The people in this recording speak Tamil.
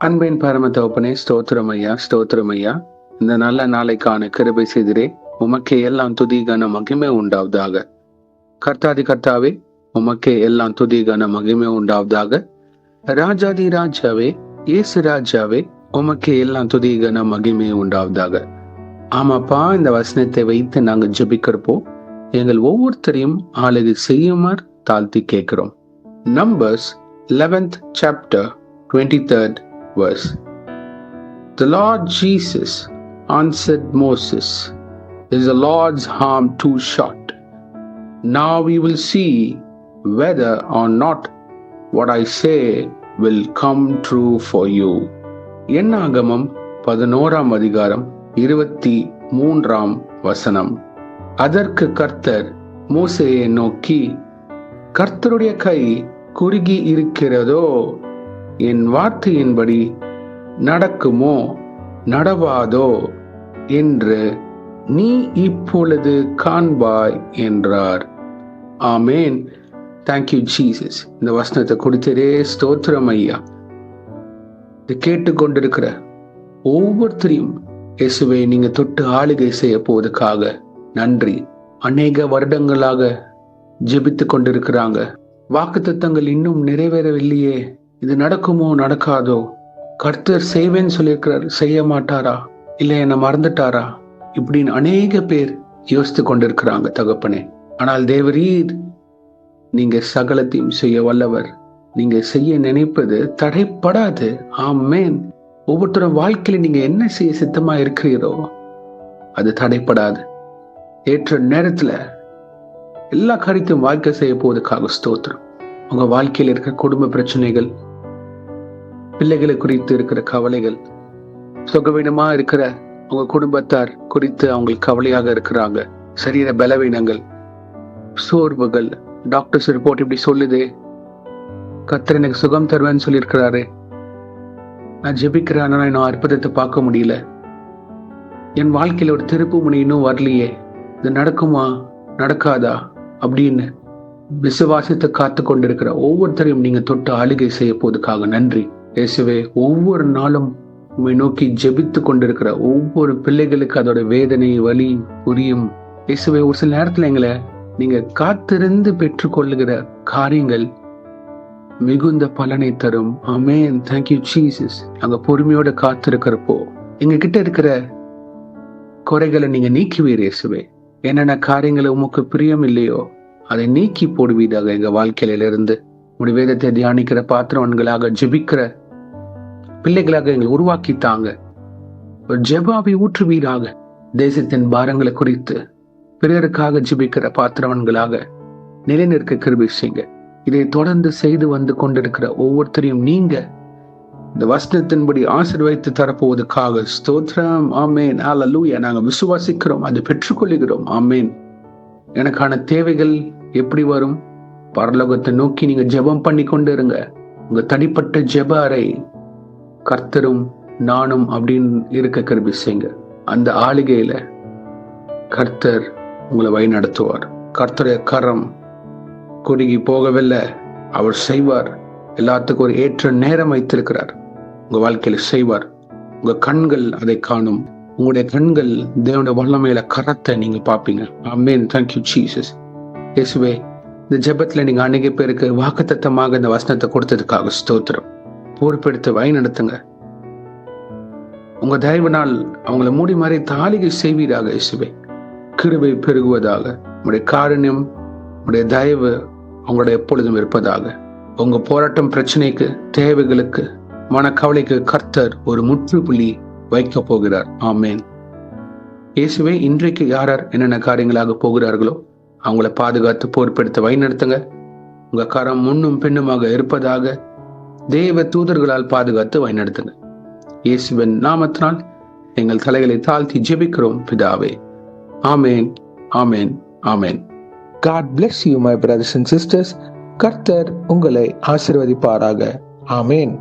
அன்பின் பரம தகப்பனே, ஸ்தோத்திரம் ஐயா, ஸ்தோத்திரம் ஐயா. இந்த நல்ல நாளைக்கான கிருபை செய்திரே. உமக்கே எல்லாம் துதி கன மகிமை உண்டாவதாக. கர்த்தாதி கர்த்தாவே, உமக்கே எல்லாம் துதி கன மகிமை உண்டாவதாக. ராஜாதி ராஜாவே, இயேசு ராஜாவே, உமக்கே எல்லாம் துதி கன மகிமை உண்டாவதாக. ஆமாப்பா, இந்த வசனத்தை வைத்து நாங்கள் ஜெபிக்கிறப்போ எங்கள் ஒவ்வொருத்தரையும் ஆளுகை செய்யுமாறு தாழ்த்தி கேட்கிறோம். Numbers 11th chapter 23rd verse. The Lord Jesus answered Moses, "Is the Lord's arm too short? Now we will see whether or not what I say will come true for you." என்னாகமம் 11ஆம் அதிகாரம் 23ஆம் வசனம். அதற்கு கர்த்தர் மோசேயை நோக்கி, கர்த்தருடைய கை குறுகி இருக்கிறதோ? என் வார்த்தையின்படி நடக்குமோ நடவாதோ என்று நீ இப்பொழுது காண்பாய் என்றார். ஆமேன். Thank you Jesus. இந்த வசனத்தை கொடுத்ததே ஸ்தோத்திரம் ஐயா. இதை கேட்டுக்கொண்டிருக்கிற ஒவ்வொருத்தரையும் இயேசுவை நீங்க தொட்டு ஆளுகை செய்ய போவதற்காக நன்றி. அநேக வருடங்களாக ஜெபித்து கொண்டிருக்கிறாங்க. வாக்குத்தத்தங்கள் இன்னும் நிறைவேறவில்லையே, இது நடக்குமோ நடக்காதோ, கர்த்தர் செய்வேன்னு சொல்லியிருக்கிறார், செய்ய மாட்டாரா, இல்லை என்ன மறந்துட்டாரா, இப்படின்னு அநேக பேர் யோசித்து கொண்டிருக்கிறாங்க தகப்பனே. ஆனால் தேவரீர் நீங்க சகலத்தையும் செய்ய வல்லவர். நீங்க செய்ய நினைப்பது தடைப்படாது. ஆமேன். ஒவ்வொருத்தரும் வாழ்க்கையில நீங்க என்ன செய்ய சித்தமா இருக்கிறீரோ அது தடைப்படாது. ஏற்ற நேரத்துல எல்லா காரியத்தையும் வாழ்க்கை செய்ய போவதற்காக ஸ்தோத்திரம். உங்க வாழ்க்கையில் இருக்கிற குடும்ப பிரச்சனைகள், பிள்ளைகளை குறித்து இருக்கிற கவலைகள், சுகவீனமா இருக்கிற உங்க குடும்பத்தார் குறித்து அவங்களுக்கு கவலையாக இருக்கிறாங்க. சரீர பலவீனங்கள், சோர்வுகள், டாக்டர்ஸ் ரிப்போர்ட் இப்படி சொல்லுதே, கர்த்தர் எனக்கு சுகம் தருவேன்னு சொல்லியிருக்கிறாரு, நான் ஜெபிக்கிறேன், ஆனா நான் அற்புதத்தை பார்க்க முடியல, என் வாழ்க்கையில ஒரு திருப்பு முனை இன்னும் வரலையே, இது நடக்குமா நடக்காதா அப்படின்னு விசுவாசத்தை காத்து கொண்டிருக்கிற ஒவ்வொருத்தரையும் நீங்க தொட்டு ஆளுகை செய்ய போவதற்காக நன்றி இயேசுவே. ஒவ்வொரு நாளும் உண்மை நோக்கி ஜெபித்து கொண்டிருக்கிற ஒவ்வொரு பிள்ளைகளுக்கு அதோட வேதனை வலி புரியும் இயேசுவே. ஒரு சில நேரத்துல எங்களை நீங்க காத்திருந்து பெற்றுக்கொள்ளுகிற காரியங்கள் மிகுந்த பலனை தரும். ஆமென். Thank you Jesus. நாங்க பொறுமையோட காத்திருக்கிறப்போ எங்க கிட்ட இருக்கிற குறைகளை நீங்க நீக்குவீர் இயேசுவே. என்னென்ன காரியங்களை உமக்கு பிரியம் இல்லையோ அதை நீக்கி போடுவீதாக எங்க வாழ்க்கையில இருந்து. உங்களுடைய வேதத்தை தியானிக்கிற பாத்திரவன்களாக ஜெபிக்கிற பிள்ளைகளாக எங்களை உருவாக்கித்தாங்க. ஒரு ஜெபாவை ஊற்றுவீராக. தேசத்தின் பாரங்களை குறித்து பிறருக்காக ஜெபிக்கிற பாத்திரவன்களாக நிலைநிற்க கிருபை செய்யுங்க. இதை தொடர்ந்து செய்து வந்து கொண்டிருக்கிற ஒவ்வொருத்தரையும் நீங்க இந்த வசனத்தின்படி ஆசீர்வதித்து தரப்போவதற்காக ஸ்தோத்திரம். ஆமேன். ஹல்லேலூயா. நாங்க விசுவாசிக்கிறோம், அதை பெற்றுக்கொள்கிறோம். ஆமேன். எனக்கான தேவைகள் எப்படி வரும்? பரலோகத்தை நோக்கி நீங்க ஜெபம் பண்ணி கொண்டு இருங்க. உங்க தனிப்பட்ட ஜெப அறை கர்த்தரும் நானும் அப்படின்னு இருக்க கிருபை செய்யுங்க. அந்த ஆளுகையில கர்த்தர் உங்களை வழி நடத்துவார். கர்த்தருடைய கரம் குறுகி போகவில்லை, அவர் செய்வார். எல்லாத்துக்கும் ஒரு ஏற்ற நேரம் வைத்திருக்கிறார். உங்க வாழ்க்கையில செய்வார். உங்க கண்கள் அதை காணும். உங்களுடைய கண்கள் தேவனுடைய வல்லமையில கரத்தை நீங்க பாப்பீங்க. ஆமென். Thank you Jesus. இயேசுவே, இந்த ஜெபத்துல நீங்க அநேக பேருக்கு வாக்குத்தத்தமாக இந்த வசனத்தை கொடுத்ததுக்காக ஸ்தோத்திரம். பொறுப்பெடுத்து வழி நடத்துங்க. உங்க தயவுனால் அவங்கள மூடி மாறி தாளிகை செய்வீராக இயேசுவே. கிருபை பெருகுவதாக. உங்களுடைய காருண்யம், உங்களுடைய தயவு அவங்களோட எப்பொழுதும் இருப்பதாக. உங்க போராட்டம், பிரச்சனைக்கு, தேவைகளுக்கு, மனக்கவலைக்கு கர்த்தர் ஒரு முற்றுப்புள்ளி வைக்க போகிறார். ஆமேன். இயேசுவே, இன்றைக்கு யார் என்னென்ன காரியங்களாக போகிறார்களோ அவங்கள பாதுகாத்து பொறுப்பெடுத்து வழி நடத்துங்க. உங்க கரம் முன்னும் பின்னுமாக இருப்பதாக. தேவ தூதர்களால் பாதுகாத்து வழி நடத்துங்க. இயேசுவின் நாமத்தினால் எங்கள் தலைகளை தாழ்த்தி ஜெபிக்கிறோம் பிதாவே. ஆமேன். ஆமேன். ஆமேன். God bless you, my brothers and sisters. கர்த்தர் உங்களை ஆசீர்வதிப்பாராக. ஆமேன்.